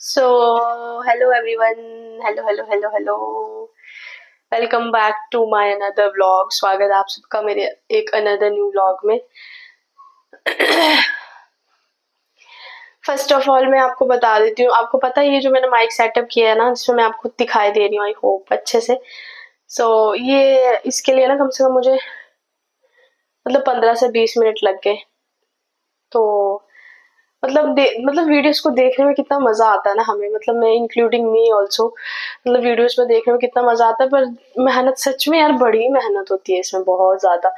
So, hello everyone, hello. Welcome back to my another vlog. स्वागत है आप सबका मेरे एक अनदर न्यू व्लॉग में। फर्स्ट ऑफ ऑल मैं आपको बता देती हूँ, आपको पता है ये जो मैंने माइक सेटअप किया है ना, जिसमें मैं आपको दिखाई दे रही हूँ, आई होप अच्छे से। ये इसके लिए ना कम से कम मुझे मतलब 15 से 20 मिनट लग गए। तो मतलब वीडियोस को देखने में कितना मजा आता है ना हमें, मतलब मैं इंक्लूडिंग मी ऑल्सो, मतलब वीडियोस में देखने में कितना मजा आता है। पर मेहनत सच में यार, बड़ी मेहनत होती है इसमें, बहुत ज्यादा।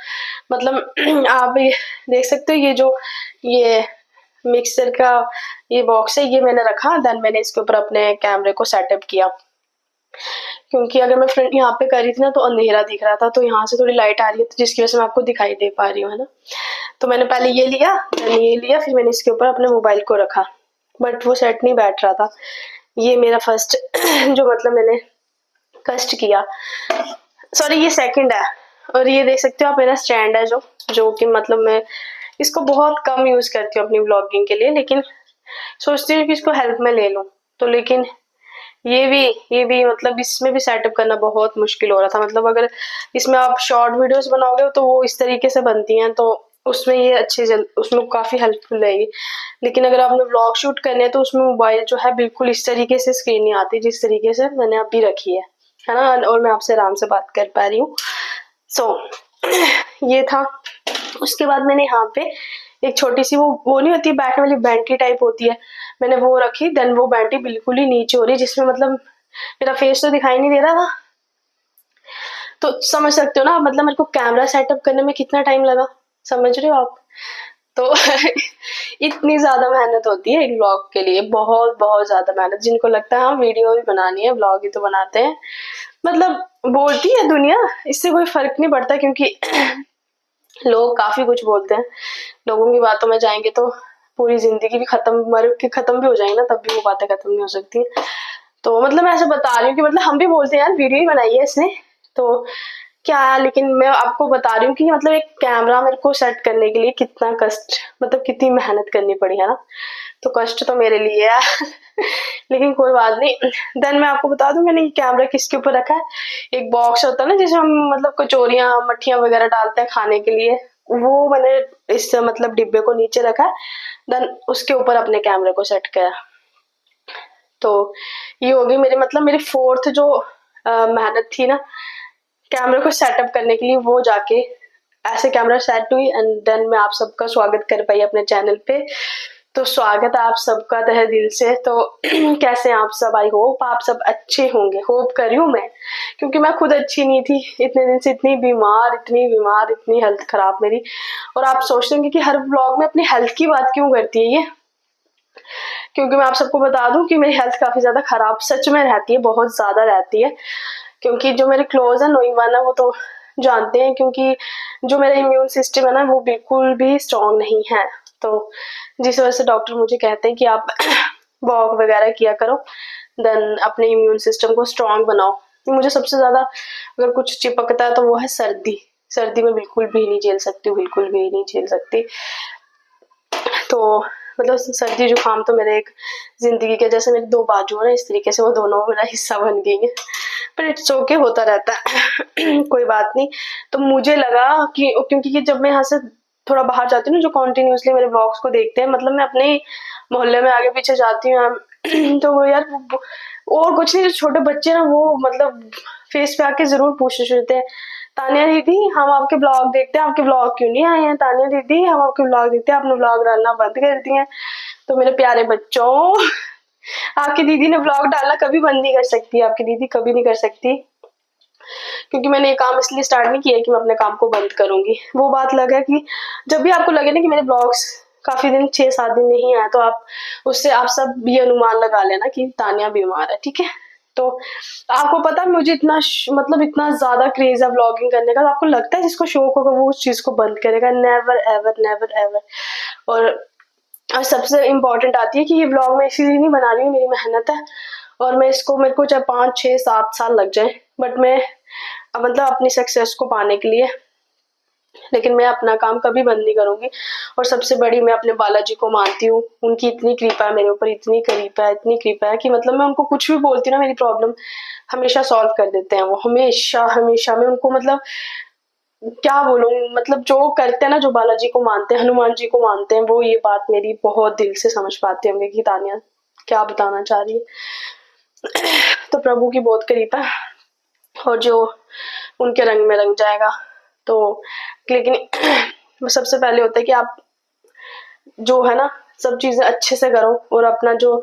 मतलब आप ये देख सकते हो, ये मिक्सर का ये बॉक्स है, ये मैंने रखा, देन मैंने इसके ऊपर अपने कैमरे को सेटअप किया। क्योंकि अगर मैं फ्रंट यहाँ पे करी थी ना तो अंधेरा दिख रहा था, तो यहाँ से थोड़ी लाइट आ रही है, तो जिसकी वजह से मैं आपको दिखाई दे पा रही हूँ, है ना। तो मैंने पहले ये लिया, मैंने ये लिया, फिर मैंने इसके ऊपर अपने मोबाइल को रखा, बट वो सेट नहीं बैठ रहा था। ये मेरा फर्स्ट जो मतलब मैंने कष्ट किया, सॉरी ये सेकंड है। और ये देख सकते हो आप, मेरा स्टैंड है जो जो कि मतलब मैं इसको बहुत कम यूज करती हूँ अपनी व्लॉगिंग के लिए, लेकिन सोचती हूँ कि इसको हेल्प में ले लूँ। तो लेकिन ये भी मतलब इसमें भी सेटअप करना बहुत मुश्किल हो रहा था। मतलब अगर इसमें आप शॉर्ट वीडियोस बनाओगे तो वो इस तरीके से बनती हैं, तो उसमें ये उसमें काफी हेल्पफुल रहेगी। लेकिन अगर आपने व्लॉग शूट करने हैं तो उसमें मोबाइल जो है बिल्कुल इस तरीके से स्क्रीन नहीं आती जिस तरीके से मैंने अभी रखी है ना, और मैं आपसे आराम से बात कर पा रही हूँ। सो ये था। उसके बाद मैंने यहाँ पे एक छोटी सी वो नहीं होती बैठने वाली बैंटी टाइप होती है, मैंने वो रखी। देन वो बैंटी बिल्कुल ही नीचे हो रही, जिसमें मतलब मेरा फेस तो दिखाई नहीं दे रहा था। तो समझ सकते हो ना, मतलब मेरे को कैमरा सेटअप करने में कितना टाइम लगा, समझ रहे हो आप। तो इतनी ज्यादा मेहनत होती है एक व्लॉग के लिए, बहुत बहुत ज्यादा मेहनत। जिनको लगता है हाँ वीडियो भी बनानी है, व्लॉग ही तो बनाते हैं, मतलब बोलती है दुनिया, इससे कोई फर्क नहीं पड़ता, क्योंकि लोग काफी कुछ बोलते हैं। लोगों की बातों में जाएंगे तो पूरी जिंदगी भी खत्म, मर के खत्म भी हो जाएंगे ना, तब भी वो बातें खत्म नहीं हो सकती। तो मतलब मैं ऐसे बता रही हूँ कि मतलब हम भी बोलते हैं यार वीडियो ही बनाई है इसने, तो क्या है। लेकिन मैं आपको बता रही हूँ कि मतलब एक कैमरा मेरे को सेट करने के लिए कितना कष्ट, मतलब कितनी मेहनत करनी पड़ी, है ना। तो कष्ट तो मेरे लिए है लेकिन कोई बात नहीं। देन मैं आपको बता दूं मैंने ये कैमरा किसके ऊपर रखा है। एक बॉक्स होता है ना जिसमें हम मतलब कचौरियां मट्ठियां वगैरह डालते हैं खाने के लिए, वो मैंने इस मतलब डिब्बे को नीचे रखा है। देन उसके ऊपर अपने कैमरे को सेट किया। तो ये होगी मेरी मतलब मेरी फोर्थ जो मेहनत थी ना कैमरे को सेटअप करने के लिए, वो जाके ऐसे कैमरा सेट हुई, एंड देन मैं आप सबका स्वागत कर पाई अपने चैनल पे। तो स्वागत है आप सबका तहे दिल से। तो कैसे हैं आप सब, आई होप आप सब अच्छे होंगे, होप कर रही हूँ मैं, क्योंकि मैं खुद अच्छी नहीं थी इतने दिन से, इतनी बीमार इतनी हेल्थ खराब मेरी। और आप सोचते होंगे कि हर ब्लॉग में अपनी हेल्थ की बात क्यों करती है ये, क्योंकि मैं आप सबको बता दूं कि मेरी हेल्थ काफी ज्यादा खराब सच में रहती है, बहुत ज्यादा रहती है। क्योंकि जो मेरे क्लोज है नोइंग वन है वो तो जानते हैं, क्योंकि जो मेरा इम्यून सिस्टम है ना वो बिल्कुल भी स्ट्रांग नहीं है। तो जिस वजह से डॉक्टर मुझे कहते हैं कि आप वॉक वगैरह किया करो, देन अपने इम्यून सिस्टम को स्ट्रांग बनाओ। मुझे सबसे ज्यादा अगर कुछ चिपकता है तो वो है सर्दी। सर्दी में बिल्कुल भी नहीं झेल सकती, बिल्कुल भी नहीं झेल सकती। तो मतलब सर्दी जुकाम तो मेरे एक जिंदगी के जैसे मेरे दो बाजू है, इस तरीके से वो दोनों मेरा हिस्सा बन गई है। पर इट्स ओके, होता रहता है कोई बात नहीं। तो मुझे लगा कि क्योंकि जब मैं यहाँ से थोड़ा बाहर जाती हूँ ना, जो कॉन्टिन्यूसली मेरे ब्लॉग्स को देखते हैं, मतलब मैं अपने मोहल्ले में आगे पीछे जाती हूँ तो वो यार और कुछ नहीं, जो छोटे बच्चे ना वो मतलब फेस पे आके जरूर पूछते रहते हैं, तानिया दीदी हम आपके ब्लॉग देखते हैं, आपके ब्लॉग क्यों नहीं आए हैं, तानिया दीदी हम आपके ब्लॉग देखते हैं, आपने ब्लॉग डालना बंद कर दिए हैं। तो मेरे प्यारे बच्चों, आपकी दीदी ने ब्लॉग डालना कभी बंद नहीं कर सकती, आपकी दीदी कभी नहीं कर सकती, क्योंकि मैंने ये काम इसलिए स्टार्ट नहीं किया कि मैं अपने काम को बंद करूंगी। वो बात अलग है कि जब भी आपको लगे ना कि मेरे ब्लॉग्स काफी दिन 6-7 दिन नहीं आए, तो आप उससे आप सब ये अनुमान लगा लेना कि तानिया बीमार है, ठीक है। तो आपको पता है मुझे मतलब इतना ज्यादा क्रेज है व्लॉगिंग करने का, तो आपको लगता है जिसको शौक होगा वो उस चीज को बंद करेगा, नेवर एवर नेवर एवर। और सबसे इम्पोर्टेंट आती है कि ये व्लॉग मैं इसीलिए नहीं बना रही हूँ, मेरी मेहनत है। और मैं इसको मेरे को चाहे 5-6-7 साल लग जाए, बट मैं मतलब अपनी सक्सेस को पाने के लिए लेकिन मैं अपना काम कभी बंद नहीं करूंगी। और सबसे बड़ी मैं अपने बालाजी को मानती हूँ, उनकी इतनी कृपा है मेरे ऊपर, इतनी कृपा है, इतनी कृपा है कि मतलब मैं उनको कुछ भी बोलती हूँ ना, मेरी प्रॉब्लम हमेशा सॉल्व कर देते हैं वो, हमेशा हमेशा। मैं उनको मतलब क्या बोलूं, मतलब जो करते हैं ना, जो बालाजी को मानते हैं, हनुमान जी को मानते हैं, वो ये बात मेरी बहुत दिल से समझ पाते होंगे कि तानिया क्या बताना चाह रही है। तो प्रभु की बहुत कृपा है, और जो उनके रंग में रंग जाएगा। तो लेकिन सबसे पहले होता है कि आप जो है ना सब चीजें अच्छे से करो, और अपना जो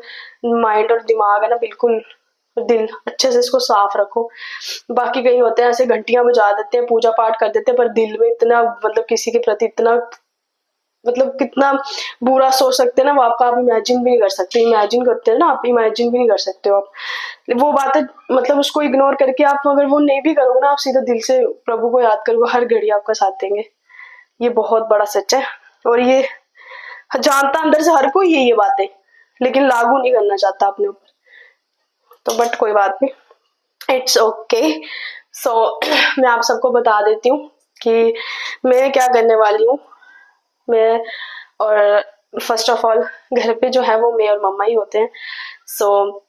माइंड और दिमाग है ना, बिल्कुल दिल अच्छे से इसको साफ रखो। बाकी कई होते हैं ऐसे घंटियां बजा देते हैं, पूजा पाठ कर देते हैं, पर दिल में इतना मतलब किसी के प्रति इतना मतलब कितना बुरा सोच सकते हैं ना, वो आप इमेजिन भी नहीं कर सकते। इमेजिन करते हैं ना आप, इमेजिन भी नहीं कर सकते हो आप वो बातें। मतलब उसको इग्नोर करके आप अगर वो नहीं भी करोगे ना, आप सीधा दिल से प्रभु को याद करोगे, हर घड़ी आपका साथ देंगे। ये बहुत बड़ा सच है, और ये जानता अंदर से हर कोई ये बातें, लेकिन लागू नहीं करना चाहता अपने ऊपर। तो बट कोई बात नहीं, इट्स ओके। सो मैं आप सबको बता देती हूँ कि मैं क्या करने वाली हूँ। मैं और फर्स्ट ऑफ ऑल घर पे जो है वो मैं और मम्मा ही होते हैं। सो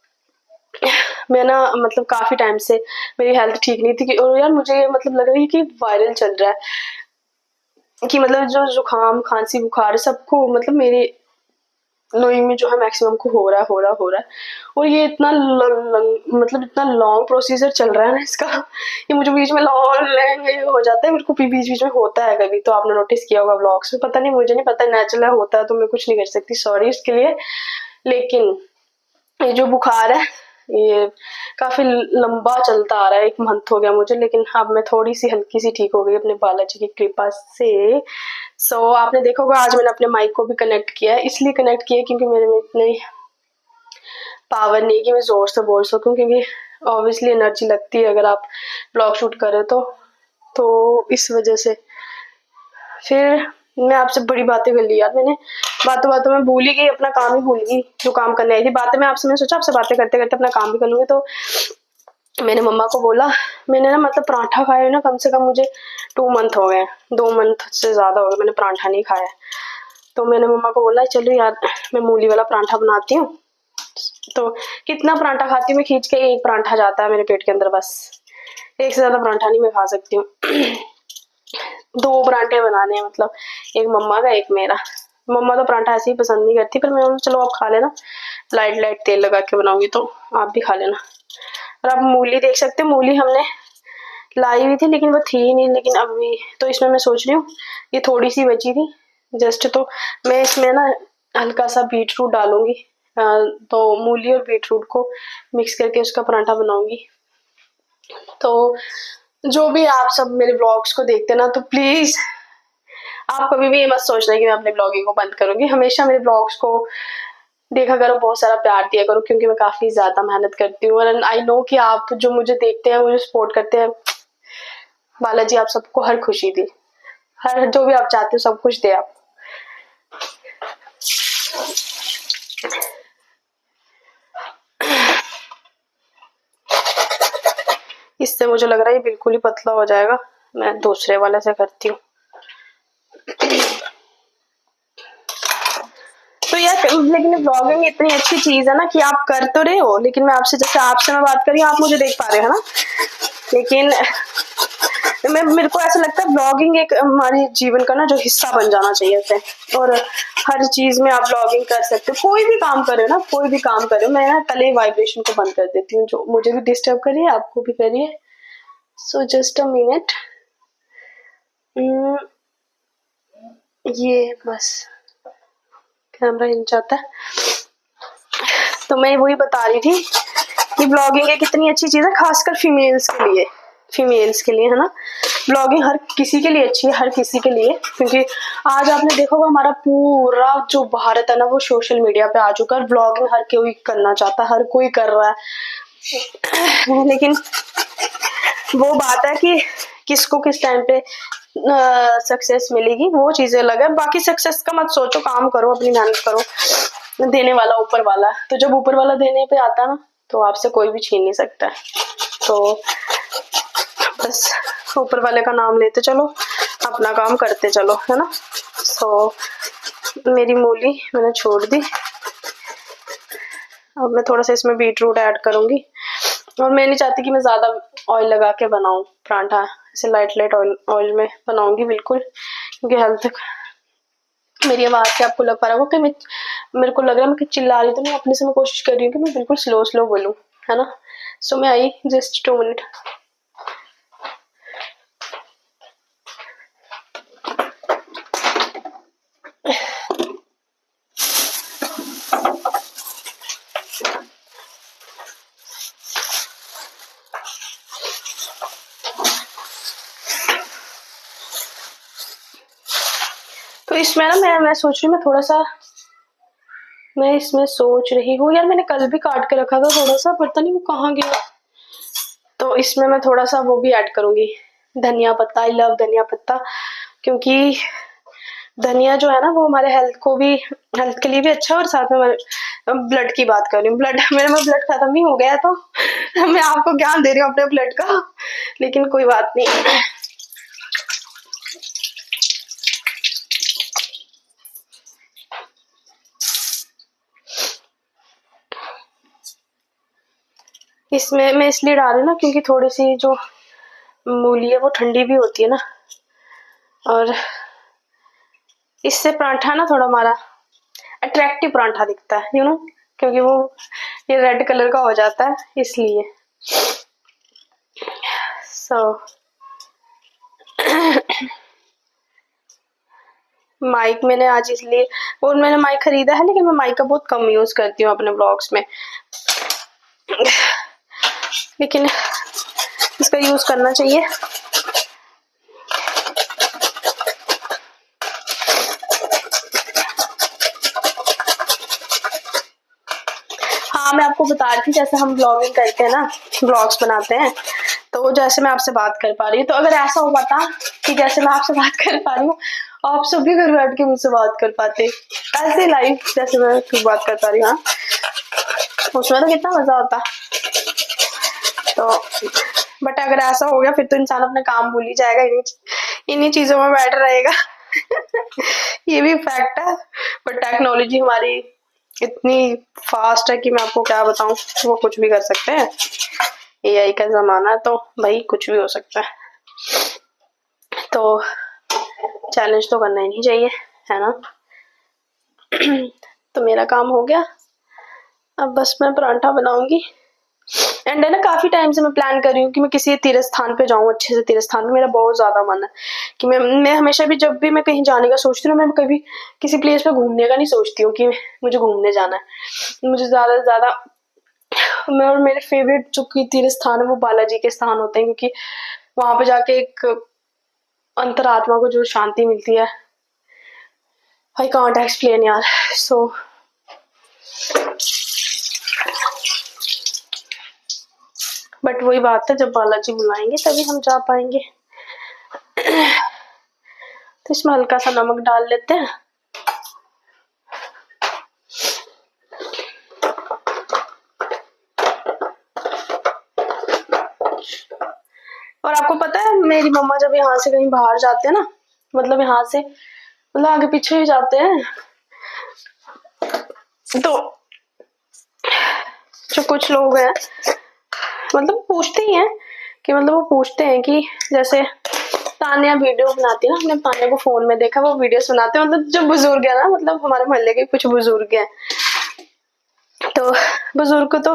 मैं ना मतलब काफी टाइम से मेरी हेल्थ ठीक नहीं थी, और यार मुझे मतलब लग रही है कि वायरल चल रहा है, कि मतलब जो जुकाम खांसी बुखार सबको मतलब मेरे नोइंग में जो है मैक्सिमम को हो रहा है। और ये इतना मतलब इतना लॉन्ग प्रोसीजर चल रहा है ना इसका, ये मुझे बीच में लॉन्ग हो जाता है, मेरे को भी बीच बीच में होता है कभी। तो आपने नोटिस किया होगा व्लॉग्स में, पता नहीं, मुझे नहीं पता, नेचुरल होता है तो मैं कुछ नहीं कर सकती, सॉरी इसके लिए। लेकिन ये जो बुखार है ये काफी लंबा चलता आ रहा है, 1 मंथ हो गया मुझे, लेकिन अब मैं थोड़ी सी हल्की सी ठीक हो गई अपने बालाजी की कृपा से। सो आपने देखा होगा आज मैंने अपने माइक को भी कनेक्ट किया है, इसलिए कनेक्ट किया क्योंकि मेरे में इतनी पावर नहीं कि मैं जोर से बोल सकूं, क्योंकि ऑब्वियसली एनर्जी लगती है अगर आप ब्लॉग शूट करें तो इस वजह से। फिर मैं आपसे बड़ी बातें कर ली यार, मैंने बातों बातों में भूल ही गई, अपना काम ही भूल गई जो काम करने आई थी। बातें मैं आपसे, मैंने सोचा आपसे बातें करते करते अपना काम भी कर लूंगी। तो मैंने मम्मा को बोला, मैंने ना मतलब पराठा खाया ना कम से कम मुझे 2 मंथ हो गए, 2 मंथ से ज्यादा हो गए मैंने पराठा नहीं खाया। तो मैंने मम्मा को बोला चलो यार मैं मूली वाला पराठा बनाती हूँ। तो कितना पराठा खाती हूँ मैं, खींच के 1 पराठा जाता है मेरे पेट के अंदर, बस 1 से ज्यादा पराठा नहीं मैं खा सकती हूँ। 2 पराठे बनाने हैं, मतलब एक मम्मा का एक मेरा। मम्मा तो पराठा ऐसे ही पसंद नहीं करती, पर मैं बोला चलो आप खा लेना, लाइट लाइट तेल लगा के बनाऊंगी तो आप भी खा लेना। और आप मूली देख सकते हो, मूली हमने लाई हुई थी लेकिन वो थी नहीं, लेकिन अभी तो इसमें मैं सोच रही हूँ ये थोड़ी सी बची थी जस्ट, तो मैं इसमें ना हल्का सा बीट रूट डालूंगी। तो मूली और बीट रूट को मिक्स करके उसका पराठा बनाऊंगी। तो जो भी आप सब मेरे ब्लॉग्स को देखते हैं ना, तो प्लीज आप कभी भी ये मत सोचना कि मैं अपने ब्लॉगिंग को बंद करूंगी। हमेशा मेरे ब्लॉग्स को देखा करो, बहुत सारा प्यार दिया करो, क्योंकि मैं काफी ज्यादा मेहनत करती हूँ। और आई नो कि आप जो मुझे देखते हैं, मुझे सपोर्ट करते हैं, बालाजी आप सबको हर खुशी दी, हर जो भी आप चाहते हो सब कुछ दे आप। इससे मुझे लग रहा है ये बिल्कुल ही पतला हो जाएगा, मैं दूसरे वाले से करती हूँ। तो यार लेकिन ब्लॉगिंग इतनी अच्छी चीज है ना कि आप कर तो रहे हो, लेकिन मैं आपसे, जैसे आपसे मैं बात कर रही हूँ, आप मुझे देख पा रहे हो ना, लेकिन मेरे को ऐसा लगता है ब्लॉगिंग एक हमारे जीवन का ना जो हिस्सा बन जाना चाहिए ऐसे। और हर चीज में आप ब्लॉगिंग कर सकते हो, कोई भी काम करे ना, कोई भी काम करे। मैं ना पहले वाइब्रेशन को बंद कर देती हूँ, जो मुझे भी डिस्टर्ब करिए आपको भी करिए। सो जस्ट अ मिनट, ये बस कैमरा इन जाता है। तो मैं वही बता रही थी कि ब्लॉगिंग एक इतनी अच्छी चीज है, खासकर फीमेल्स के लिए, फीमेल्स के लिए है ना। ब्लॉगिंग हर किसी के लिए अच्छी है, हर किसी के लिए, क्योंकि आज आपने देखा होगा हमारा पूरा जो भारत है ना वो सोशल मीडिया पे आ चुका है। ब्लॉगिंग हर कोई करना चाहता है, हर कोई कर रहा है, लेकिन वो बात है कि किसको किस टाइम पे सक्सेस मिलेगी, वो चीजें अलग है। बाकी सक्सेस का मत सोचो, काम करो, अपनी मेहनत करो, देने वाला ऊपर वाला। तो जब ऊपर वाला देने पे आता ना, तो आपसे कोई भी छीन नहीं सकता। तो बस ऊपर वाले का नाम लेते चलो, अपना काम करते चलो, है ना। सो मेरी मूली मैंने छोड़ दी। अब मैं थोड़ा सा इसमें बीट रूट ऐड करूंगी, और मैं नहीं चाहती कि मैं ज़्यादा ऑयल लगा के बनाऊं परांठा, ऐसे लाइट लाइट ऑयल में बनाऊंगी बिल्कुल, क्योंकि हेल्थ। मेरी आवाज़ से आपको लग पा रहा होगा कि मेरे को लग रहा है मैं चिल्ला रही तो नहीं, अपने से मैं कोशिश कर रही हूँ कि मैं बिल्कुल स्लो स्लो बोलूँ, है ना। सो मैं आई जस्ट 2 मिनट। तो इसमें ना मैं सोच रही हूँ, मैं थोड़ा सा मैं इसमें सोच रही हूँ यार, मैंने कल भी काट के रखा था थोड़ा सा, पता नहीं वो कहाँ गया। तो इसमें मैं थोड़ा सा वो भी ऐड करूंगी, धनिया पत्ता। आई लव धनिया पत्ता, क्योंकि धनिया जो है ना वो हमारे हेल्थ के लिए भी अच्छा है, और साथ में ब्लड की बात कर रही हूँ, ब्लड मेरे में ब्लड खत्म ही हो गया है, तो मैं आपको ज्ञान दे रही हूँ अपने ब्लड का, लेकिन कोई बात नहीं। इसमें मैं इसलिए डाल रही हूँ ना, क्योंकि थोड़ी सी जो मूली है वो ठंडी भी होती है ना, और इससे पराठा ना थोड़ा हमारा अट्रैक्टिव पराठा दिखता है, यू नो, क्योंकि वो ये रेड कलर का हो जाता है इसलिए। सो माइक मैंने आज इसलिए, और मैंने माइक खरीदा है, लेकिन मैं माइक का बहुत कम यूज करती हूँ अपने ब्लॉग्स में, लेकिन इसका यूज करना चाहिए। हाँ, मैं आपको बता रही थी, जैसे हम ब्लॉगिंग करते हैं ना, ब्लॉग्स बनाते हैं, तो जैसे मैं आपसे बात कर पा रही हूँ, तो अगर ऐसा हो पाता कि जैसे मैं आपसे बात कर पा रही हूँ, आप सब भी घर बैठ के मुझसे बात कर पाते ऐसे लाइव, जैसे मैं बात कर पा रही हूँ, उसमें तो कितना मजा आता। तो बट अगर ऐसा हो गया फिर तो इंसान अपना काम भूल ही जाएगा, इन्हीं चीजों में बैठ रहेगा। ये भी फैक्ट है, बट टेक्नोलॉजी हमारी इतनी फास्ट है कि मैं आपको क्या बताऊं, वो कुछ भी कर सकते हैं। एआई का जमाना है, तो भाई कुछ भी हो सकता है, तो चैलेंज तो करना ही नहीं चाहिए, है ना। तो मेरा काम हो गया, अब बस मैं परांठा बनाऊंगी। एंड है ना, काफी टाइम से मैं प्लान कर रही हूँ कि मैं किसी तीर्थ स्थान पे जाऊँ, अच्छे से तीर्थ स्थान पे, मेरा बहुत ज्यादा मन है कि मैं हमेशा भी जब भी मैं कहीं जाने का सोचती हूँ, मैं कभी किसी प्लेस पे घूमने का नहीं सोचती हूँ कि मुझे घूमने जाना है। मुझे ज्यादा से ज्यादा और मेरे फेवरेट जो तीर्थ स्थान है वो बालाजी के स्थान होते हैं, क्योंकि वहां पे जाके एक अंतरात्मा को जो शांति मिलती है, आई कांट एक्सप्लेन यार। सो बट वही बात है, जब बालाजी बुलाएंगे तभी हम जा पाएंगे। तो इसमें हल्का सा नमक डाल लेते हैं। और आपको पता है, मेरी मम्मा जब यहाँ से कहीं बाहर जाते हैं ना, मतलब यहाँ से मतलब आगे पीछे ही जाते हैं, तो जो कुछ लोग हैं मतलब पूछते ही हैं कि मतलब वो पूछते हैं कि जैसे तानिया वीडियो बनाती है ना, हमने तानिया को फोन में देखा, वो वीडियो सुनाते हैं, मतलब जो बुजुर्ग है ना, मतलब हमारे मोहल्ले के कुछ बुजुर्ग हैं, तो बुजुर्ग तो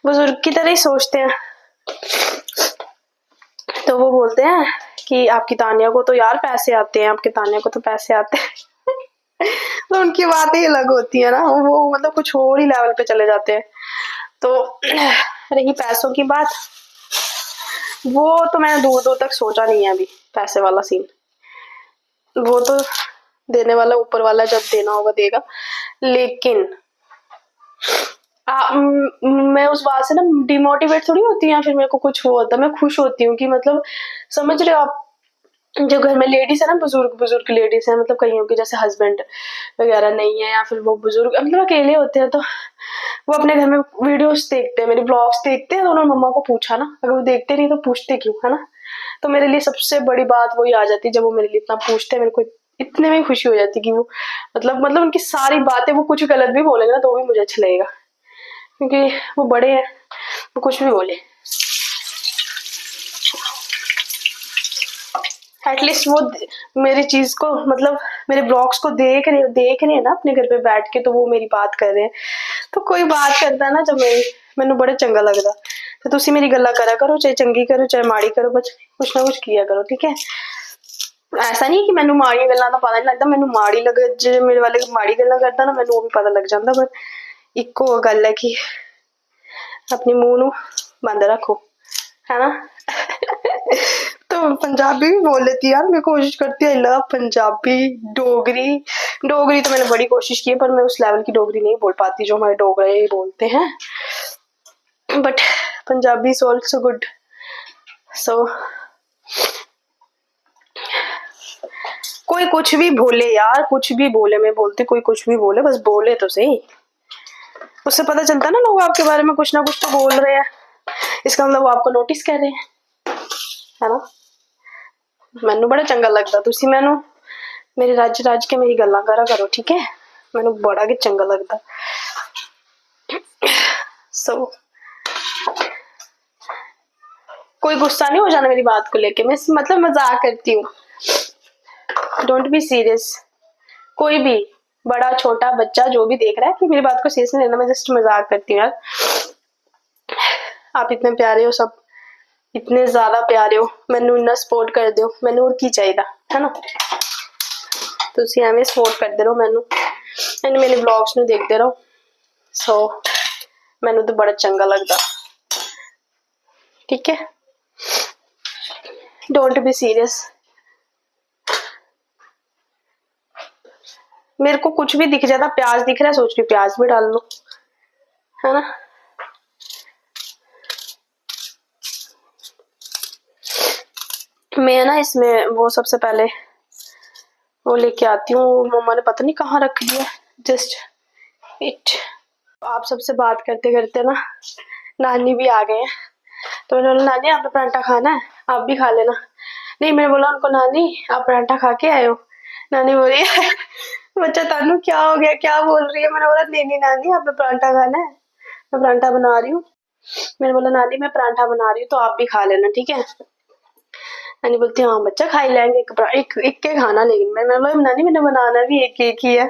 बुजुर्ग की तरह ही सोचते हैं, तो वो बोलते हैं कि आपकी तानिया को तो यार पैसे आते हैं, आपकी तानिया को तो पैसे आते हैं। तो उनकी बातें ही अलग होती है ना, वो मतलब कुछ और ही लेवल पे चले जाते हैं। तो रही पैसों की बात, वो तो मैंने दूर दूर तक सोचा नहीं है अभी, पैसे वाला सीन, वो तो देने वाला ऊपर वाला, जब देना होगा देगा। लेकिन मैं उस बात से ना डिमोटिवेट थोड़ी होती है, या फिर मेरे को कुछ होता है, मैं खुश होती हूँ कि मतलब समझ रहे हो आप, जो घर में लेडीज है ना, बुजुर्ग बुजुर्ग लेडीज है, मतलब कहीं की जैसे हस्बैंड वगैरह नहीं है, या फिर वो बुजुर्ग मतलब अकेले होते हैं, तो वो अपने घर में वीडियोस देखते हैं, मेरे ब्लॉग्स देखते हैं, तो उन्होंने मम्मा को पूछा ना, अगर वो देखते नहीं तो पूछते क्यों, है ना। तो मेरे लिए सबसे बड़ी बात वही आ जाती है जब वो मेरे लिए इतना पूछते हैं। मेरे को इतने में खुशी हो जाती है कि वो मतलब उनकी सारी बातें, वो कुछ गलत भी बोलेंगे ना तो भी मुझे अच्छा लगेगा, क्योंकि वो बड़े हैं, वो कुछ भी बोले एटलीस्ट वो मेरी चीज को मतलब मेरे ब्लॉग्स को देख रहे हैं ना अपने घर पे बैठ के, तो वो मेरी बात कर रहे हैं। तो कोई बात करता है ना जब मैनू बड़ा चंगा लगता, तो तुसी मेरी गल्ला करा करो, चाहे चंगी करो चाहे माड़ी करो, बस कुछ ना कुछ किया करो, ठीक है। ऐसा नहीं कि मैनू माड़ी गल्लां दा पता नहीं लगता, मैनू माड़ी लगे जे मेरे वाले माड़ी गल्लां करदा ना मैनू वो भी पता लग जाता, पर इको गल है कि अपने मुंह नू बंद रखो, है ना। तो पंजाबी भी बोल लेती यार, मैं कोशिश करती है लव पंजाबी डोगरी। डोगरी तो मैंने बड़ी कोशिश की है, पर मैं उस लेवल की डोगरी नहीं बोल पाती जो हमारे डोगरे बोलते हैं, but Punjabi is also good. So कोई कुछ भी बोले यार, कुछ भी बोले, मैं बोलती कोई कुछ भी बोले, बस बोले तो सही, उससे पता चलता ना लोग आपके बारे में कुछ ना कुछ तो बोल रहे हैं, इसका मतलब वो आपको नोटिस कर रहे हैं, है ना। मैनू बड़ा चंगा लगता, तुसी मैनू मेरे रज के मेरी गल्लां करा करो, ठीक है, मैनू बड़ा गै चंगा लगता। सो कोई गुस्सा नहीं हो जाना मेरी बात को लेके, मैं मतलब मजाक करती हूँ, डोंट बी सीरियस। कोई भी बड़ा छोटा बच्चा जो भी देख रहा है कि मेरी बात को सीरियस नहीं लेना, मैं जस्ट मजाक करती हूँ यार। आप इतने प्यारे हो, सब इतने ज्यादा प्यारे हो, मैनू इन्ना सपोर्ट कर दो, मैनू और की चाहिए, है ना। तुसी एवें सपोर्ट करते रहो मैनू, एंड मेरे ब्लॉग्स नू देखते रहो। सो मैनू तो बड़ा चंगा लगता, ठीक है, डोंट बी सीरियस। मेरे को कुछ भी दिख जाता, प्याज दिख रहा है सोच रही प्याज भी डाल लो, है ना। मैं ना इसमें वो सबसे पहले वो लेके आती हूँ, मम्मा ने पता नहीं कहाँ रख दिया, जस्ट इट। आप सबसे बात करते करते ना नानी भी आ गए हैं, तो मैंने बोला नानी आपने परांठा खाना है, आप भी खा लेना। नहीं, मैंने बोला उनको नानी आप परांठा खा के आए हो, नानी बोल रही है बच्चा तानू क्या हो गया, क्या बोल रही है। मैंने बोला नहीं नहीं नानी आपने परांठा खाना है, मैं परांठा बना रही हूँ। मैंने बोला नानी मैं परांठा बना रही हूँ तो आप भी खा लेना, ठीक है। नानी बोलती हाँ बच्चा खा ही लेंगे, एक के खाना, लेकिन मैंने बोला नानी मैंने बनाना भी एक ही है।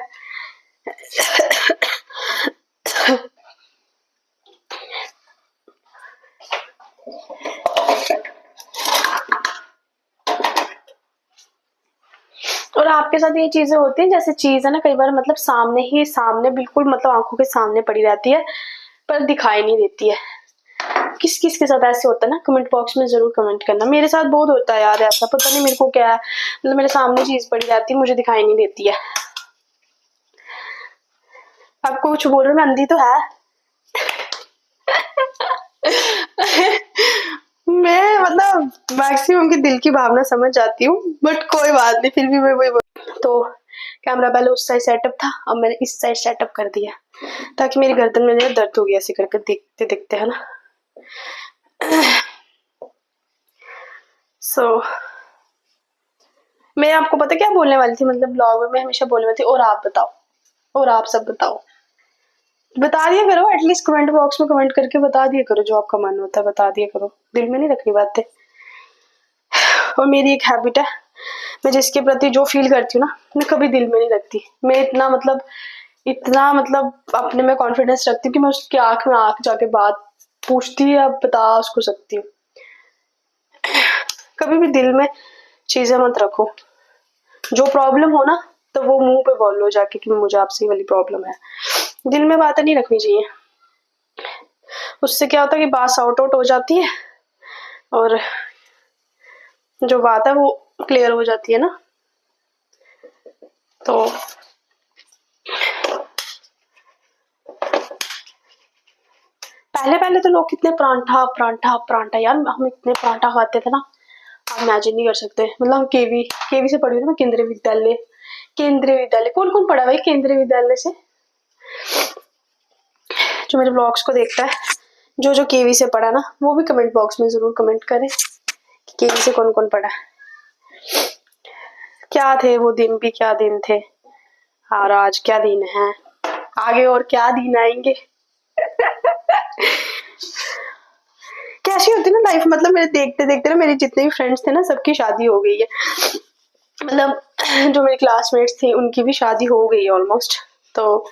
और आपके साथ ये चीजें होती हैं, जैसे चीज है ना कई बार मतलब सामने बिल्कुल मतलब आंखों के सामने पड़ी रहती है पर दिखाई नहीं देती है। किस किस के साथ ऐसे होता है ना, कमेंट बॉक्स में जरूर कमेंट करना। मेरे साथ बहुत होता है यार ऐसा, पता नहीं मेरे को क्या है, मतलब मेरे सामने चीज पड़ी रहती है मुझे दिखाई नहीं देती है। आपको कुछ बोल रहे मैं अंधी तो है मैं मतलब मैक्सिमम की दिल की भावना समझ जाती हूँ, बट कोई बात नहीं, फिर भी मैं वही तो कैमरा पहले उस साइड सेटअप था, अब मैंने इस साइड सेटअप कर दिया ताकि मेरी गर्दन में जो दर्द हो गया ऐसे करके देखते देखते, है ना। सो मैं आपको पता क्या बोलने वाली थी, मतलब ब्लॉग में मैं हमेशा बोलने वाली थी और आप बताओ, और आप सब बताओ, बता दिया करो एटलीस्ट कमेंट बॉक्स में कमेंट करके बता दिया करो, जो आपका मन होता है बता दिया करो, दिल में नहीं रखनी बातें। और मेरी एक हैबिट है, मैं जिसके प्रति जो फील करती हूँ ना मैं कभी दिल में नहीं रखती। मैं इतना मतलब अपने में कॉन्फिडेंस रखती हूँ कि मैं उसकी आंख में आंख जाके बात पूछती या बता उसको सकती हूँ। कभी भी दिल में चीजें मत रखो, जो प्रॉब्लम हो ना तो वो मुंह पे बोल लो जाके कि मुझे आपसे ये वाली प्रॉब्लम है, दिल में बातें नहीं रखनी चाहिए। उससे क्या होता है कि बात सॉर्ट आउट हो जाती है और जो बात है वो क्लियर हो जाती है ना। तो पहले तो लोग कितने परांठा परांठा परांठा, यार हम इतने परांठा खाते थे ना, आप इमेजिन नहीं कर सकते। मतलब केवी से पढ़ी हूँ ना मैं, केंद्रीय विद्यालय कौन कौन पढ़ा भाई केंद्रीय विद्यालय से, जो मेरे ब्लॉग्स को देखता है जो केवी से पढ़ा ना वो भी कमेंट बॉक्स में जरूर कमेंट करें केवी से कौन कौन पढ़ा? क्या थे वो दिन भी, क्या दिन थे, और आज क्या दिन है, आगे और क्या दिन आएंगे। कैसी होती ना लाइफ, मतलब मेरे देखते देखते ना मेरे जितने भी फ्रेंड्स थे ना सबकी शादी हो गई है। मतलब जो मेरे क्लासमेट्स थे उनकी भी शादी हो गई है ऑलमोस्ट। तो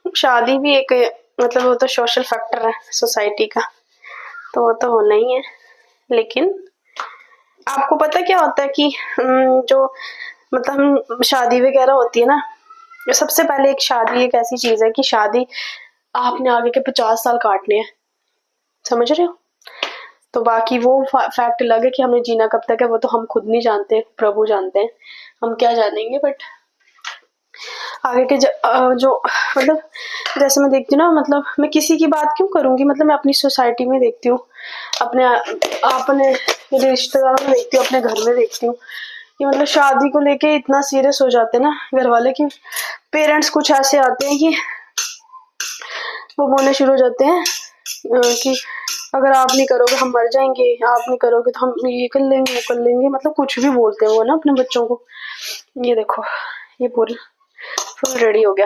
शादी भी एक, मतलब वो तो सोशल फैक्टर है सोसाइटी का, तो वो तो होना ही है। लेकिन आपको पता क्या होता है कि जो मतलब हम शादी वगैरह होती है ना, सबसे पहले एक शादी एक ऐसी चीज है कि शादी आपने आगे के 50 साल काटने हैं, समझ रहे हो। तो बाकी वो फैक्ट अलग है कि हमें जीना कब तक है, वो तो हम खुद नहीं जानते, प्रभु जानते हैं, हम क्या जानेंगे। बट आगे के जो मतलब जैसे मैं देखती हूँ ना, मतलब मैं किसी की बात क्यों करूंगी, मतलब मैं अपनी सोसाइटी में देखती हूँ, अपने रिश्तेदारों में देखती हूँ, अपने घर में देखती हूँ कि मतलब शादी को लेके इतना सीरियस हो जाते हैं ना घर वाले कि पेरेंट्स कुछ ऐसे आते हैं कि वो बोलने शुरू हो जाते हैं कि अगर आप नहीं करोगे हम मर जाएंगे, आप नहीं करोगे तो हम ये कर लेंगे वो कर लेंगे, मतलब कुछ भी बोलते हैं वो ना अपने बच्चों को। ये देखो ये पूरी फुल रेडी हो गया।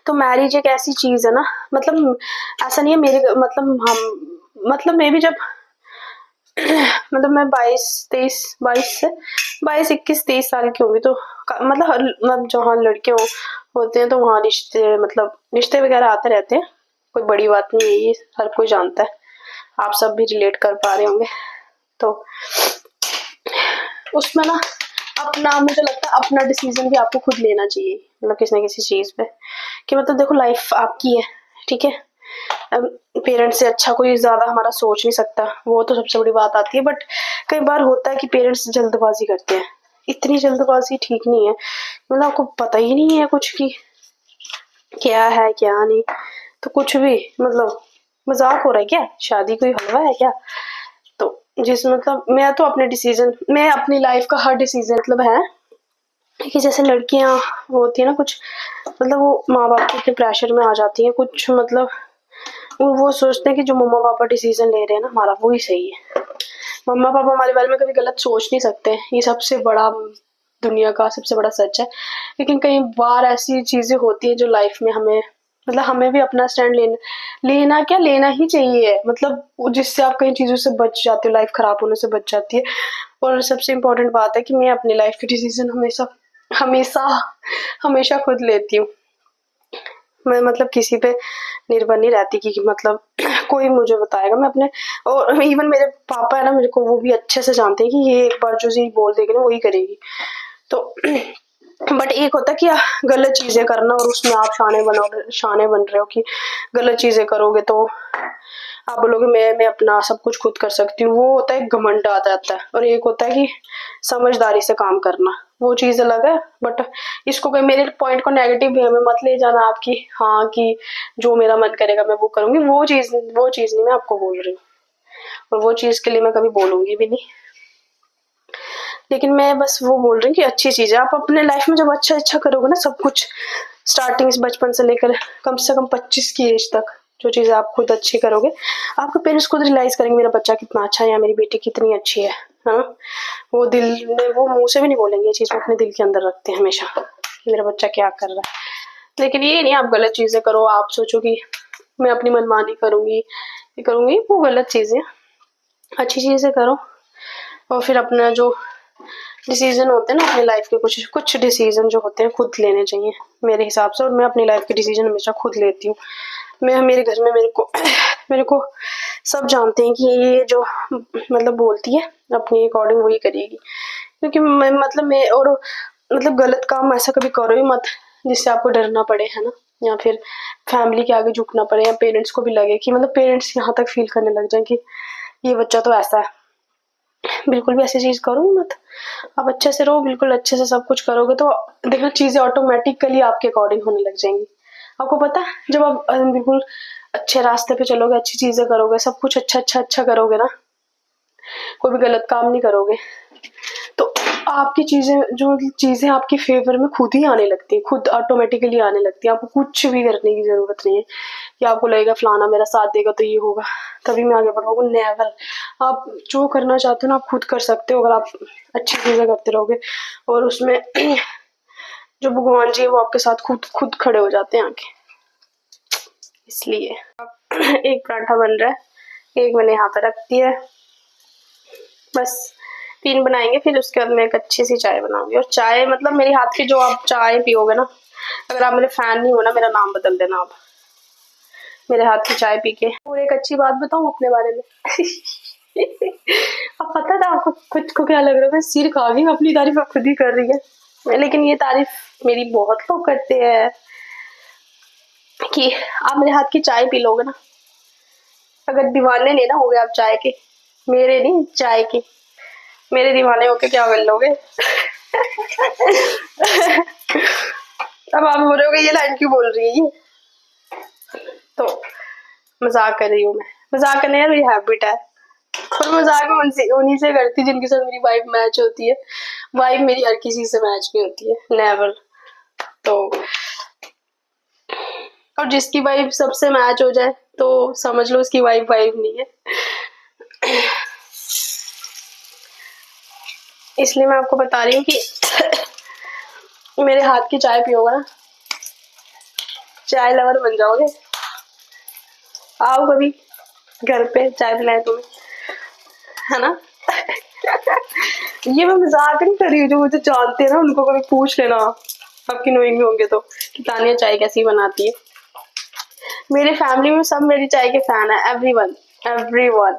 तो मैरिज एक ऐसी चीज है ना, मतलब ऐसा नहीं है मेरे, मतलब हम, मतलब मैं भी जब मतलब मैं 22 23 साल की होंगी तो मतलब जहाँ लड़के होते हैं तो वहाँ रिश्ते, मतलब रिश्ते वगैरह आते रहते हैं, कोई बड़ी बात नहीं है, ये हर कोई जानता है, आप सब भी रिलेट कर पा रहे होंगे। तो उसमें ना अपना, मुझे लगता है अपना डिसीजन भी आपको खुद लेना चाहिए, मतलब किसी न किसी चीज पे, कि मतलब देखो लाइफ आपकी है, ठीक है। पेरेंट्स से अच्छा कोई ज्यादा हमारा सोच नहीं सकता, वो तो सबसे बड़ी बात आती है। बट कई बार होता है कि पेरेंट्स जल्दबाजी करते हैं, इतनी जल्दबाजी ठीक नहीं है, मतलब आपको पता ही नहीं है कुछ की क्या है क्या नहीं, तो कुछ भी मतलब मजाक हो रहा है क्या, शादी कोई हलवा है क्या। तो जिस मतलब मैं तो अपने डिसीजन, मैं अपनी लाइफ का हर डिसीजन मतलब है कि जैसे लड़कियां होती है ना कुछ, मतलब वो माँ बाप के इतने प्रेशर में आ जाती हैं कुछ, मतलब वो सोचते हैं कि जो मम्मा पापा डिसीजन ले रहे हैं ना हमारा वो ही सही है। मम्मा पापा हमारे बारे में कभी गलत सोच नहीं सकते, ये सबसे बड़ा दुनिया का सबसे बड़ा सच है। लेकिन कई बार ऐसी चीजें होती है जो लाइफ में हमें, मतलब हमें भी अपना स्टैंड लेना क्या लेना ही चाहिए, मतलब जिससे आप कई चीजों से बच जाते हो, लाइफ खराब होने से बच जाती है। और सबसे इम्पोर्टेंट बात है कि मैं अपनी लाइफ के डिसीजन हमेशा हमेशा हमेशा खुद लेती हूँ। मैं मतलब किसी पे निर्भर नहीं रहती कि मतलब कोई मुझे बताएगा, मैं अपने, और इवन मेरे पापा है ना मेरे को, वो भी अच्छे से जानते हैं कि ये एक बार जो चीज बोल देगी ना वही करेगी। तो बट एक होता है कि गलत चीजें करना और उसमें आप शाने बन रहे हो कि गलत चीजें करोगे तो आप बोलोगे मैं अपना सब कुछ खुद कर सकती हूँ, वो होता है घमंड आ जाता है। और एक होता है कि समझदारी से काम करना, वो चीज अलग है। बट इसको कोई मेरे पॉइंट को नेगेटिव वे में मत ले जाना आपकी, हाँ कि जो मेरा मन करेगा मैं वो करूंगी, वो चीज नहीं मैं आपको बोल रही हूँ, और वो चीज के लिए मैं कभी बोलूंगी भी नहीं। लेकिन मैं बस वो बोल रही हूँ कि अच्छी चीज है, आप अपने लाइफ में जब अच्छा करोगे ना सब कुछ, स्टार्टिंग से बचपन से लेकर कम से कम 25 की एज तक जो चीजें आप खुद अच्छी करोगे, आपके पेरेंट्स खुद रियलाइज करेंगे मेरा बच्चा कितना अच्छा है या मेरी बेटी कितनी अच्छी है। हाँ, वो दिल में, वो मुंह से भी नहीं बोलेंगे ये चीज, वो अपने दिल के अंदर रखते हैं हमेशा कि मेरा बच्चा क्या कर रहा है। लेकिन ये नहीं आप गलत चीजें करो, आप सोचो कि मैं अपनी मनमानी करूंगी ये करूंगी, वो गलत चीजें, अच्छी चीजें करो। और फिर अपना जो डिसीजन होते हैं ना अपनी लाइफ के, कुछ डिसीजन जो होते हैं खुद लेने चाहिए मेरे हिसाब से, और मैं अपनी लाइफ के डिसीजन हमेशा खुद लेती हूँ। मैं मेरे घर में मेरे को सब जानते हैं कि ये जो मतलब बोलती है अपने अकॉर्डिंग वही करेगी, क्योंकि मैं और मतलब गलत काम ऐसा कभी करो ही मत जिससे आपको डरना पड़े, है ना, या फिर फैमिली के आगे झुकना पड़े, या पेरेंट्स को भी लगे कि मतलब पेरेंट्स यहाँ तक फील करने लग जाए कि ये बच्चा तो ऐसा है। बिल्कुल भी ऐसी चीज करो मत, आप अच्छे से रहो, बिल्कुल अच्छे से सब कुछ करोगे तो देखना चीजें ऑटोमेटिकली आपके अकॉर्डिंग होने लग जाएंगी। आपको पता है जब आप बिल्कुल अच्छे रास्ते पे चलोगे, अच्छी चीजें करोगे, सब कुछ अच्छा करोगे ना, कोई भी गलत काम नहीं करोगे, तो आपकी चीजें, जो चीजें आपके फेवर में खुद ही आने लगती है, खुद ऑटोमेटिकली आने लगती है। आपको कुछ भी करने की जरूरत नहीं है कि आपको लगेगा फलाना मेरा साथ देगा तो ये होगा तभी मैं आगे बढ़ूंगा। नेवर। आप जो करना चाहते हो ना आप खुद कर सकते हो, अगर आप अच्छी चीजें करते रहोगे। और उसमें जो भगवान जी है वो आपके साथ खुद खुद खड़े हो जाते हैं आके। इसलिए एक पराठा बन रहा है, एक मैंने यहाँ पे रख दिया है, बस 3 बनाएंगे। फिर उसके बाद मैं एक अच्छी सी चाय बनाऊंगी। और चाय मतलब मेरे हाथ की जो आप चाय पियोगे ना, अगर आप मेरे फैन नहीं हो ना, मेरा नाम बदल देना आप, मेरे हाथ की चाय पी के। और एक अच्छी बात बताऊं अपने बारे में अब पता था आपको खुद को क्या लग रहा है, मैं सिर खा गई, अपनी तारीफ आप खुद ही कर रही है। लेकिन ये तारीफ मेरी बहुत लोग करते हैं कि आप मेरे हाथ की चाय पी लोगे ना, अगर दीवाने नहीं ना हो गए आप चाय के, मेरे नहीं चाय के, मेरे दीवाने होके क्या कर लोगे अब आप बोलोगे ये लाइन क्यों बोल रही है ये, तो मजाक कर रही हूँ मैं। मजाक करने यार मेरी हैबिट है, और मजाक में उन्हीं से करती जिनके साथ मेरी वाइब मैच होती है। वाइब मेरी हर किसी से मैच नहीं होती है, नेवर। तो और जिसकी वाइब सबसे मैच हो जाए तो समझ लो उसकी वाइब वाइब नहीं है। इसलिए मैं आपको बता रही हूँ कि मेरे हाथ की चाय पियोगे ना, चाय लवर बन जाओगे। आओ कभी घर पे चाय पिलाए तुम्हें, है ना ये मैं मजाक नहीं कर रही हूँ, जो मुझे जानते हैं ना उनको कभी पूछ लेना, आपकी नोइंग में होंगे तो, कि तानिया चाय कैसी बनाती है। मेरे फैमिली में सब मेरी चाय के फैन है, एवरीवन एवरीवन,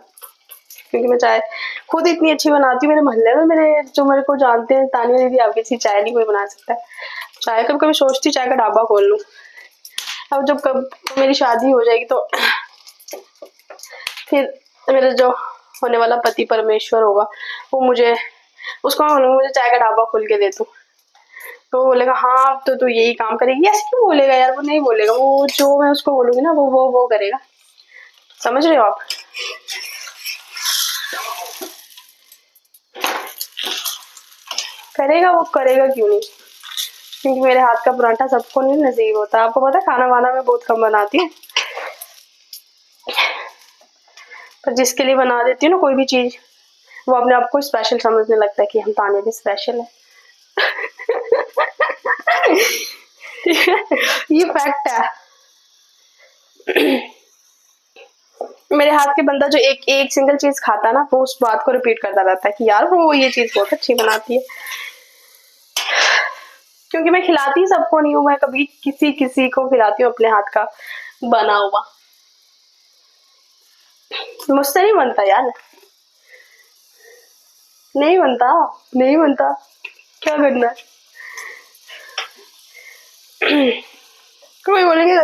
क्योंकि मैं चाय खुद इतनी अच्छी बनाती हूँ। मेरे मोहल्ले में मेरे जो मेरे को जानते हैं, तानिया दीदी आपकी अच्छी चाय नहीं कोई बना सकता है। चाय कभी कभी सोचती हूँ चाय का ढाबा खोल लूँ। अब जब कब मेरी शादी हो जाएगी तो फिर मेरा जो होने वाला पति परमेश्वर होगा वो मुझे, उसको मैं बोलूँगी मुझे चाय का ढाबा खोल के दे तू, तो वो बोलेगा हाँ अब तो तू यही काम करेगी। ऐसे क्यों बोलेगा यार, वो नहीं बोलेगा, वो जो मैं उसको बोलूंगी ना वो करेगा। समझ रहे हो आप? करेगा, वो करेगा क्यों नहीं, क्योंकि मेरे हाथ का पराठा सबको नहीं नसीब होता। आपको पता है खाना वाना मैं बहुत कम बनाती हूँ, पर जिसके लिए बना देती हूँ ना कोई भी चीज, वो अपने आप को स्पेशल समझने लगता है कि हम ताने भी स्पेशल है ये फैक्ट है। मेरे हाथ के बंदा जो एक एक सिंगल चीज खाता है ना, वो उस बात को रिपीट करता रहता है कि यार वो ये चीज बहुत अच्छी बनाती है। क्योंकि मैं खिलाती सबको नहीं हूँ, मैं कभी किसी किसी को खिलाती हूँ अपने हाथ का बना हुआ। मुझसे नहीं बनता यार, नहीं बनता, नहीं बनता, क्या करना है कोई बोलेंगे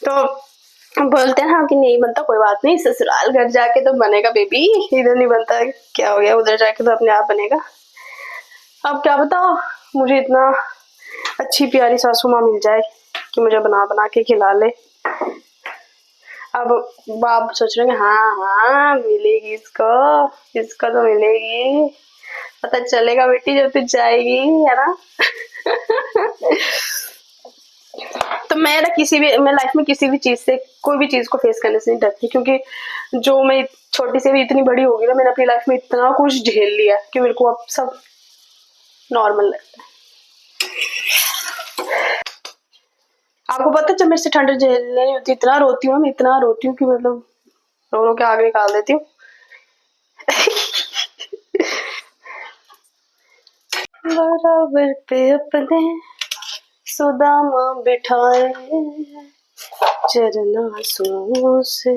तो बोलते हैं हाँ कि नहीं बनता, कोई बात नहीं, ससुराल घर जाके तो बनेगा बेबी, इधर नहीं बनता, क्या हो गया, उधर जाके तो अपने आप बनेगा। अब क्या बताओ, मुझे इतना अच्छी प्यारी सासू माँ मिल जाए कि मुझे बना बना के खिला ले। अब बाप सोच रहे हैं हाँ हाँ मिलेगी इसको, इसको तो मिलेगी, पता चलेगा बेटी जब तू जाएगी, है ना तो मैं ना मैं लाइफ में किसी भी चीज से, कोई भी चीज को फेस करने से नहीं डरती, क्योंकि जो मैं छोटी से भी इतनी बड़ी होगी ना, मैंने अपनी लाइफ में इतना कुछ झेल लिया कि मेरे को अब सब नॉर्मल लगता है। आपको पता है जब मेरे से ठंड झेलने नहीं होती, इतना रोती हूँ मैं, इतना रोती हूँ कि मतलब रो रो के आग निकाल देती हूँ बराबर पे अपने सुदामा बिठाए, चरना से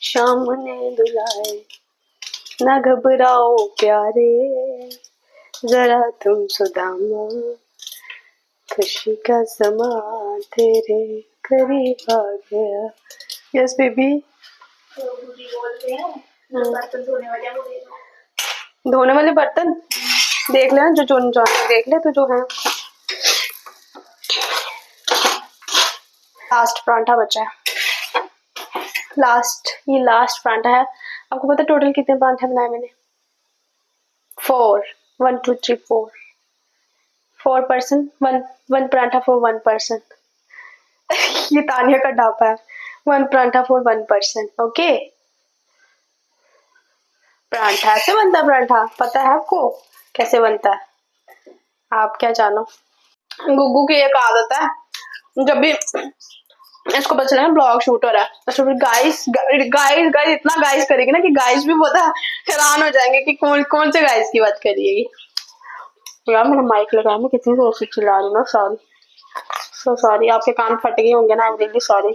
शाम ने दुलाए, ना घबराओ प्यारे जरा तुम सुदामा, खुशी का समा तेरे करीब आ गया। यस बेबी, धोने वाले बर्तन देख लेना, जो जो देख ले तो जो है। लास्ट परांठा बचा है, ये लास्ट परांठा है। आपको पता है टोटल कितने परांठे बनाए मैंने? 4। 1 2 3 4 4 person, one paratha for 1 person. ये तानिया का ढाबा है. 1 paratha for 1 person. Okay. Paratha ऐसे बनता है. पराठा पता है आपको कैसे बनता है? आप क्या जानो. गुग्गू की एक आदत है, जब भी इसको पता चला ब्लॉग शूट हो रहा है तो फिर गाइस गाइस गाइस इतना गाइस करेगी ना कि गाइस भी बहुत हैरान हो जाएंगे कि कौन कौन से गाइस की बात करिएगी. यार मैंने माइक लगाया, मैं कितनी जोर से चिल्ला रही हूँ ना. Sorry, so sorry. आपके कान फट गए होंगे ना. I am really sorry.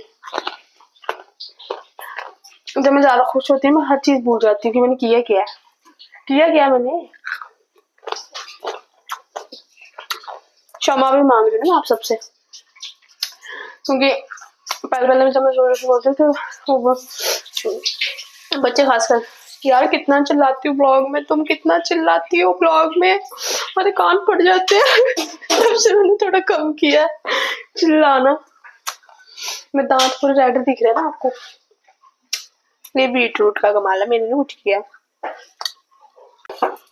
जब मैं ज्यादा खुश होती हूँ मैं हर चीज भूल जाती हूँ कि मैंने किया मैंने. क्षमा भी मांग रही हूँ ना आप सबसे, क्योंकि पहले जब मैं जोर से बोलती हूँ तो बच्चे खासकर, यार कितना चिल्लाती हूँ ब्लॉग में, तुम कितना चिल्लाती हो ब्लॉग में, हमारे कान फट जाते हैं. तब से मैंने थोड़ा कम किया चिल्लाना. मैं दांत पूरे रेड दिख रहे हैं ना आपको. ये बीटरूट का कमाल है, मैंने नहीं कुछ किया.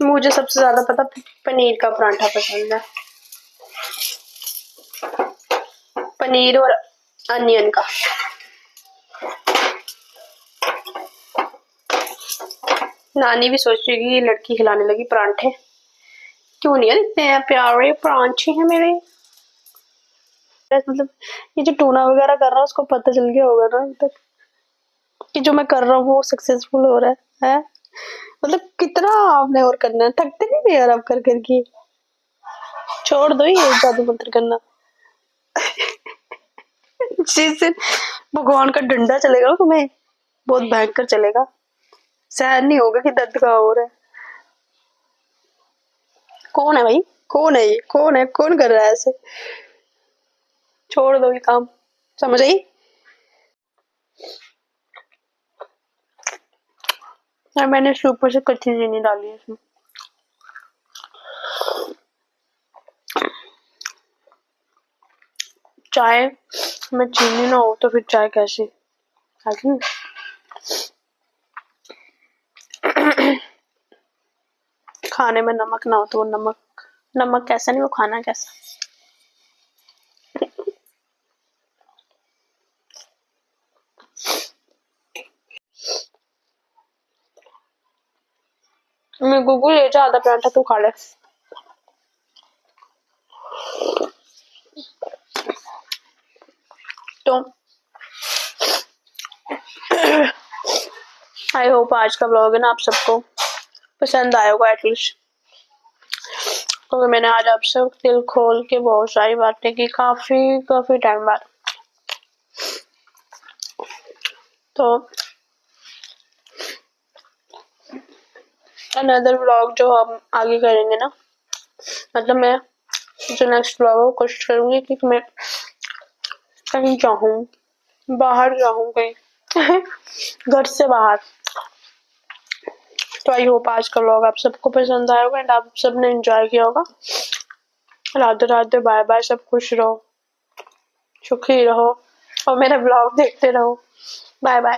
मुझे सबसे ज्यादा पता पनीर का पराठा पसंद है. पनीर और अनियन का. नानी भी सोच रही है लड़की खिलाने लगी परांठे. क्यों नहीं यार, इतने प्यारे परांठे हैं मेरे. मतलब ये जो टूना वगैरह कर रहा है उसको पता चल गया होगा ना तक कि जो मैं कर रहा हूँ वो सक्सेसफुल हो रहा है. मतलब कितना आपने और करना है, थकते नहीं यार आप कर करके. छोड़ दो ये जादू मंत्र करना. जिस दिन भगवान का डंडा चलेगा ना तुम्हें, बहुत भयंकर चलेगा. सहन नहीं होगा कि दर्द कहाँ हो रहा है. कौन है भाई, कौन है ये, कौन कर रहा है ऐसे. छोड़ दो ये काम, समझ आई. मैंने इसके ऊपर से कच्ची चीनी डाली है इसमें. चाय में चीनी ना हो तो फिर चाय कैसी. खाने में नमक ना हो तो वो नमक कैसा नहीं, वो खाना कैसा. मैं गुगु ले जा आधा पराठा, तू खा ले. तो आई होप आज का ब्लॉग है ना आप सबको पसंद आया होगा एटलीस्ट. क्योंकि मैंने आज आपसे दिल खोल के बहुत सारी बातें की काफी टाइम बाद. तो अनदर ब्लॉग जो हम आगे करेंगे ना, मतलब मैं जो नेक्स्ट ब्लॉग है कोशिश करूंगी कि मैं कहीं जाऊं, बाहर जाऊं कहीं घर से बाहर. तो आई होप आज का व्लॉग आप सबको पसंद आया होगा एंड आप सबने एंजॉय किया होगा. Radhe Radhe, bye bye. सब खुश रहो, सुखी रहो और मेरा व्लॉग देखते रहो. Bye bye.